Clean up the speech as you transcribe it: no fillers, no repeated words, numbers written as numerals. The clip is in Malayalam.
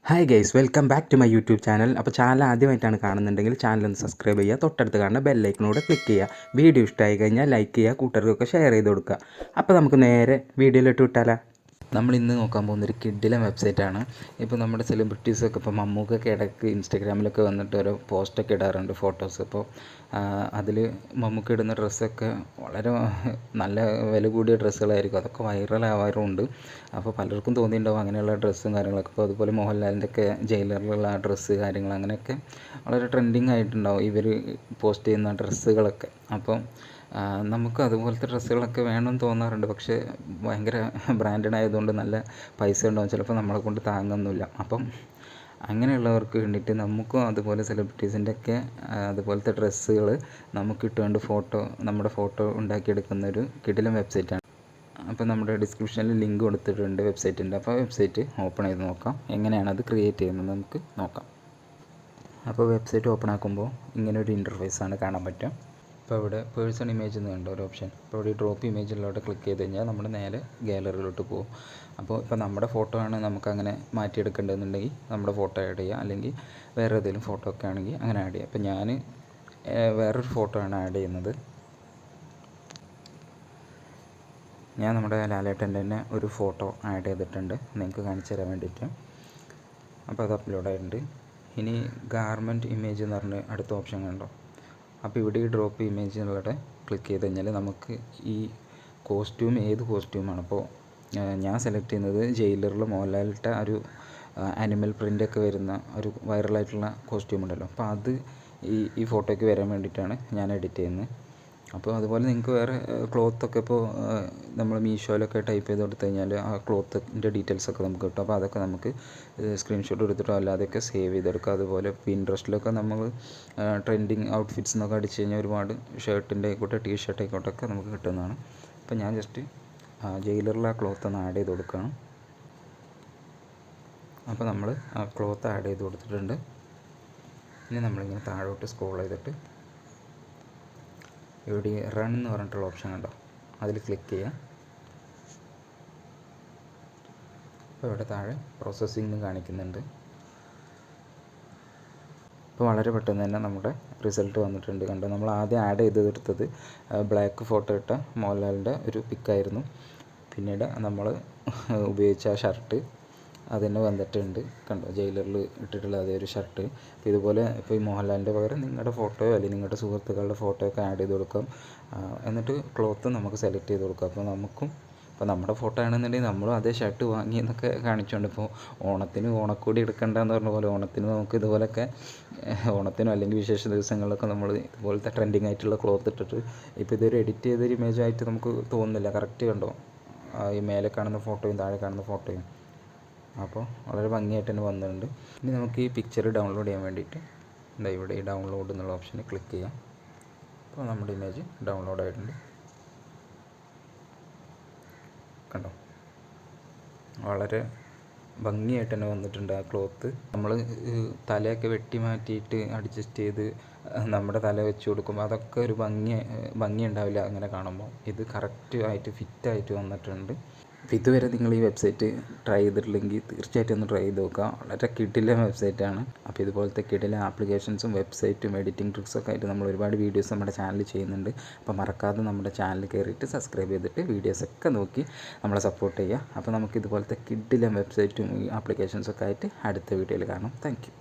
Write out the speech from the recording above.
Hi guys, welcome back to my YouTube channel. അപ്പോൾ ചാനൽ ആദ്യമായിട്ടാണ് കാണുന്നുണ്ടെങ്കിൽ ചാനൽ ഒന്ന് സബ്സ്ക്രൈബ് ചെയ്യുക, തൊട്ടടുത്ത് കാണുന്ന ബെല്ലൈക്കനോട് ക്ലിക്ക് ചെയ്യുക. വീഡിയോ ഇഷ്ടമായി കഴിഞ്ഞാൽ ലൈക്ക് ചെയ്യുക, കൂട്ടുകാർക്കൊക്കെ ഷെയർ ചെയ്ത് കൊടുക്കുക. അപ്പോൾ നമുക്ക് നേരെ വീഡിയോയിലിട്ട് വിട്ടാലോ. നമ്മൾ ഇന്ന് നോക്കാൻ പോകുന്നൊരു കിഡിലൻ വെബ്സൈറ്റാണ്. ഇപ്പോൾ നമ്മുടെ സെലിബ്രിറ്റീസൊക്കെ ഇപ്പോൾ മമ്മൂക്കൊക്കെ ഇടയ്ക്ക് ഇൻസ്റ്റാഗ്രാമിലൊക്കെ വന്നിട്ട് ഓരോ പോസ്റ്റൊക്കെ ഇടാറുണ്ട്, ഫോട്ടോസ്. അപ്പോൾ അതിൽ മമ്മൂക്ക ഇടുന്ന ഡ്രസ്സൊക്കെ വളരെ നല്ല വില കൂടിയ ഡ്രസ്സുകളായിരിക്കും, അതൊക്കെ വൈറലാവാറുമുണ്ട്. അപ്പോൾ പലർക്കും തോന്നിയിട്ടുണ്ടാവും അങ്ങനെയുള്ള ഡ്രസ്സും കാര്യങ്ങളൊക്കെ. അപ്പോൾ അതുപോലെ മോഹൻലാലിൻ്റെയൊക്കെ ജയിലറിലുള്ള ആ ഡ്രസ്സ് കാര്യങ്ങൾ അങ്ങനെയൊക്കെ വളരെ ട്രെൻഡിങ് ആയിട്ടുണ്ടാവും ഇവർ പോസ്റ്റ് ചെയ്യുന്ന ഡ്രസ്സുകളൊക്കെ. അപ്പം നമുക്ക് അതുപോലത്തെ ഡ്രസ്സുകളൊക്കെ വേണമെന്ന് തോന്നാറുണ്ട്. പക്ഷേ ഭയങ്കര ബ്രാൻഡഡ് ആയതുകൊണ്ട് നല്ല പൈസ ഉണ്ടാവും, ചിലപ്പോൾ നമ്മളെ കൊണ്ട് താങ്ങുന്നില്ല. അപ്പം അങ്ങനെയുള്ളവർക്ക് വേണ്ടിയിട്ട് നമുക്കും അതുപോലെ സെലിബ്രിറ്റീസിൻ്റെയൊക്കെ അതുപോലത്തെ ഡ്രസ്സുകൾ നമുക്ക് ഇട്ടുകൊണ്ട് നമ്മുടെ ഫോട്ടോ ഉണ്ടാക്കിയെടുക്കുന്നൊരു കിടിലൻ വെബ്സൈറ്റാണ്. അപ്പോൾ നമ്മുടെ ഡിസ്ക്രിപ്ഷനിൽ ലിങ്ക് കൊടുത്തിട്ടുണ്ട് വെബ്സൈറ്റിൻ്റെ. അപ്പോൾ വെബ്സൈറ്റ് ഓപ്പൺ ചെയ്ത് നോക്കാം, എങ്ങനെയാണ് അത് ക്രിയേറ്റ് ചെയ്യുന്നത് നമുക്ക് നോക്കാം. അപ്പോൾ വെബ്സൈറ്റ് ഓപ്പൺ ആക്കുമ്പോൾ ഇങ്ങനെ ഒരു ഇൻ്റർഫേസാണ് കാണാൻ പറ്റുക. ഇപ്പോൾ ഇവിടെ പേഴ്സൺ ഇമേജ് എന്ന് കണ്ട ഒരു ഓപ്ഷൻ, ഇപ്പോൾ ഇവിടെ ഡ്രോപ്പ് ഇമേജിലോട്ട് ക്ലിക്ക് ചെയ്ത് കഴിഞ്ഞാൽ നമ്മൾ നേരെ ഗാലറിയിലോട്ട് പോകും. അപ്പോൾ ഇപ്പോൾ നമ്മുടെ ഫോട്ടോ ആണ് നമുക്കങ്ങനെ മാറ്റിയെടുക്കേണ്ടതെന്നുണ്ടെങ്കിൽ നമ്മുടെ ഫോട്ടോ ആഡ് ചെയ്യുക, അല്ലെങ്കിൽ വേറെ ഏതെങ്കിലും ഫോട്ടോ ഒക്കെ ആണെങ്കിൽ അങ്ങനെ ആഡ് ചെയ്യുക. അപ്പോൾ ഞാൻ വേറൊരു ഫോട്ടോ ആണ് ആഡ് ചെയ്യുന്നത്. ഞാൻ നമ്മുടെ ലാലേട്ടൻ്റെ തന്നെ ഒരു ഫോട്ടോ ആഡ് ചെയ്തിട്ടുണ്ട്, നിങ്ങൾക്ക് കാണിച്ചു തരാൻ വേണ്ടിയിട്ട്. അപ്പോൾ അത് അപ്ലോഡ് ആയിട്ടുണ്ട്. ഇനി ഗാർമെൻറ്റ് ഇമേജ് എന്ന് പറഞ്ഞ് അടുത്ത ഓപ്ഷൻ കണ്ടോ. അപ്പോൾ ഇവിടെ ഈ ഡ്രോപ്പ് ഇമേജ് എന്നുള്ളത് ക്ലിക്ക് ചെയ്ത് കഴിഞ്ഞാൽ നമുക്ക് ഈ കോസ്റ്റ്യൂം ഏത് കോസ്റ്റ്യൂമാണ്. അപ്പോൾ ഞാൻ സെലക്ട് ചെയ്യുന്നത് ജയിലറിൽ മോഹൻലാലിട്ട ഒരു ആനിമൽ പ്രിൻ്റൊക്കെ വരുന്ന ഒരു വൈറലായിട്ടുള്ള കോസ്റ്റ്യൂം ഉണ്ടല്ലോ, അപ്പോൾ അത് ഈ ഫോട്ടോയ്ക്ക് വരാൻ വേണ്ടിയിട്ടാണ് ഞാൻ എഡിറ്റ് ചെയ്യുന്നത്. അപ്പോൾ അതുപോലെ നിങ്ങൾക്ക് വേറെ ക്ലോത്തൊക്കെ ഇപ്പോൾ നമ്മൾ മീഷോയിലൊക്കെ ടൈപ്പ് ചെയ്ത് കൊടുത്തു കഴിഞ്ഞാൽ ആ ക്ലോത്തിൻ്റെ ഡീറ്റെയിൽസൊക്കെ നമുക്ക് കിട്ടും. അപ്പോൾ അതൊക്കെ നമുക്ക് സ്ക്രീൻഷോട്ട് എടുത്തിട്ടോ അല്ലാതെയൊക്കെ സേവ് ചെയ്തെടുക്കുക. അതുപോലെ പിൻട്രസ്റ്റിലൊക്കെ നമ്മൾ ട്രെൻഡിങ് ഔട്ട്ഫിറ്റ്സ് എന്നൊക്കെ അടിച്ച് കഴിഞ്ഞാൽ ഒരുപാട് ഷർട്ടിൻ്റെ ആയിക്കോട്ടെ ടീഷർട്ട് ആയിക്കോട്ടെ ഒക്കെ നമുക്ക് കിട്ടുന്നതാണ്. അപ്പോൾ ഞാൻ ജസ്റ്റ് ജയിലറിൽ ആ ക്ലോത്ത് ഒന്ന് ആഡ് ചെയ്ത് കൊടുക്കുകയാണ്. അപ്പോൾ നമ്മൾ ആ ക്ലോത്ത് ആഡ് ചെയ്ത് കൊടുത്തിട്ടുണ്ട്. ഇനി നമ്മളിങ്ങനെ താഴോട്ട് സ്ക്രോൾ ചെയ്തിട്ട് ഇവിടെ റൺ എന്ന് പറഞ്ഞിട്ടുള്ള ഓപ്ഷൻ കണ്ടോ, അതിൽ ക്ലിക്ക് ചെയ്യുക. അപ്പോൾ ഇവിടെ താഴെ പ്രോസസ്സിംഗ് കാണിക്കുന്നുണ്ട്. ഇപ്പോൾ വളരെ പെട്ടെന്ന് തന്നെ നമ്മുടെ റിസൾട്ട് വന്നിട്ടുണ്ട്. കണ്ടോ, നമ്മൾ ആദ്യം ആഡ് ചെയ്തെടുത്തത് ബ്ലാക്ക് ഫോട്ടോ ഇട്ട മോഹൻലാലിൻ്റെ ഒരു പിക്കായിരുന്നു. പിന്നീട് നമ്മൾ ഉപയോഗിച്ച ആ ഷർട്ട് അതുതന്നെ വന്നിട്ടുണ്ട്. കണ്ടോ, ജയിലറിൽ ഇട്ടിട്ടുള്ള അതേ ഒരു ഷർട്ട്. അപ്പോൾ ഇതുപോലെ ഇപ്പോൾ ഈ മോഹൻലാലിൻ്റെ പകരം നിങ്ങളുടെ ഫോട്ടോയോ അല്ലെങ്കിൽ നിങ്ങളുടെ സുഹൃത്തുക്കളുടെ ഫോട്ടോയോ ഒക്കെ ആഡ് ചെയ്ത് കൊടുക്കാം. എന്നിട്ട് ക്ലോത്ത് നമുക്ക് സെലക്ട് ചെയ്ത് കൊടുക്കാം. അപ്പോൾ നമുക്കും ഇപ്പോൾ നമ്മുടെ ഫോട്ടോ ആണെന്നുണ്ടെങ്കിൽ നമ്മളും അതേ ഷർട്ട് വാങ്ങി എന്നൊക്കെ കാണിച്ചുകൊണ്ട്, ഇപ്പോൾ ഓണത്തിന് ഓണക്കോടി എടുക്കേണ്ടതെന്ന് പറഞ്ഞ പോലെ ഓണത്തിന് നമുക്ക് ഇതുപോലെയൊക്കെ ഓണത്തിനോ അല്ലെങ്കിൽ വിശേഷ ദിവസങ്ങളിലൊക്കെ നമ്മൾ ഇതുപോലത്തെ ട്രെൻഡിങ് ആയിട്ടുള്ള ക്ലോത്ത് ഇട്ടിട്ട്, ഇപ്പോൾ ഇതൊരു എഡിറ്റ് ചെയ്തൊരു ഇമേജായിട്ട് നമുക്ക് തോന്നുന്നില്ല. കറക്റ്റ് കണ്ടോ, ഈ മേലെ കാണുന്ന ഫോട്ടോയും താഴെ കാണുന്ന ഫോട്ടോയും. അപ്പോൾ വളരെ ഭംഗിയായിട്ട് തന്നെ വന്നിട്ടുണ്ട്. ഇനി നമുക്ക് ഈ പിക്ചർ ഡൗൺലോഡ് ചെയ്യാൻ വേണ്ടിയിട്ട് ഇവിടെ ഈ ഡൗൺലോഡ് എന്നുള്ള ഓപ്ഷനിൽ ക്ലിക്ക് ചെയ്യാം. അപ്പോൾ നമ്മുടെ ഇമേജ് ഡൗൺലോഡ് ആയിട്ടുണ്ട്. കണ്ടോ, വളരെ ഭംഗിയായിട്ട് തന്നെ വന്നിട്ടുണ്ട് ആ ക്ലോത്ത്. നമ്മൾ തലയൊക്കെ വെട്ടി മാറ്റിയിട്ട് അഡ്ജസ്റ്റ് ചെയ്ത് നമ്മുടെ തല വെച്ച് കൊടുക്കുമ്പോൾ അതൊക്കെ ഒരു ഭംഗി ഉണ്ടാവില്ല അങ്ങനെ കാണുമ്പോൾ. ഇത് കറക്റ്റ് ആയിട്ട് ഫിറ്റായിട്ട് വന്നിട്ടുണ്ട്. അപ്പോൾ ഇതുവരെ നിങ്ങൾ ഈ വെബ്സൈറ്റ് ട്രൈ ചെയ്തിട്ടില്ലെങ്കിൽ തീർച്ചയായിട്ടും ഒന്ന് ട്രൈ ചെയ്ത് നോക്കുക. വളരെ കിടിലൻ വെബ്സൈറ്റാണ്. അപ്പോൾ ഇതുപോലത്തെ കിടിലൻ ആപ്ലിക്കേഷൻസും വെബ്സൈറ്റും എഡിറ്റിംഗ് ട്രിക്സൊക്കെ ആയിട്ട് നമ്മൾ ഒരുപാട് വീഡിയോസ് നമ്മുടെ ചാനലിൽ ചെയ്യുന്നുണ്ട്. അപ്പോൾ മറക്കാതെ നമ്മുടെ ചാനൽ കയറിയിട്ട് സബ്സ്ക്രൈബ് ചെയ്തിട്ട് വീഡിയോസൊക്കെ നോക്കി നമ്മളെ സപ്പോർട്ട് ചെയ്യുക. അപ്പോൾ നമുക്ക് ഇതുപോലത്തെ കിടിലൻ വെബ്സൈറ്റും ഈ ആപ്ലിക്കേഷൻസൊക്കെ ആയിട്ട് അടുത്ത വീഡിയോയിൽ കാണാം. Thank you.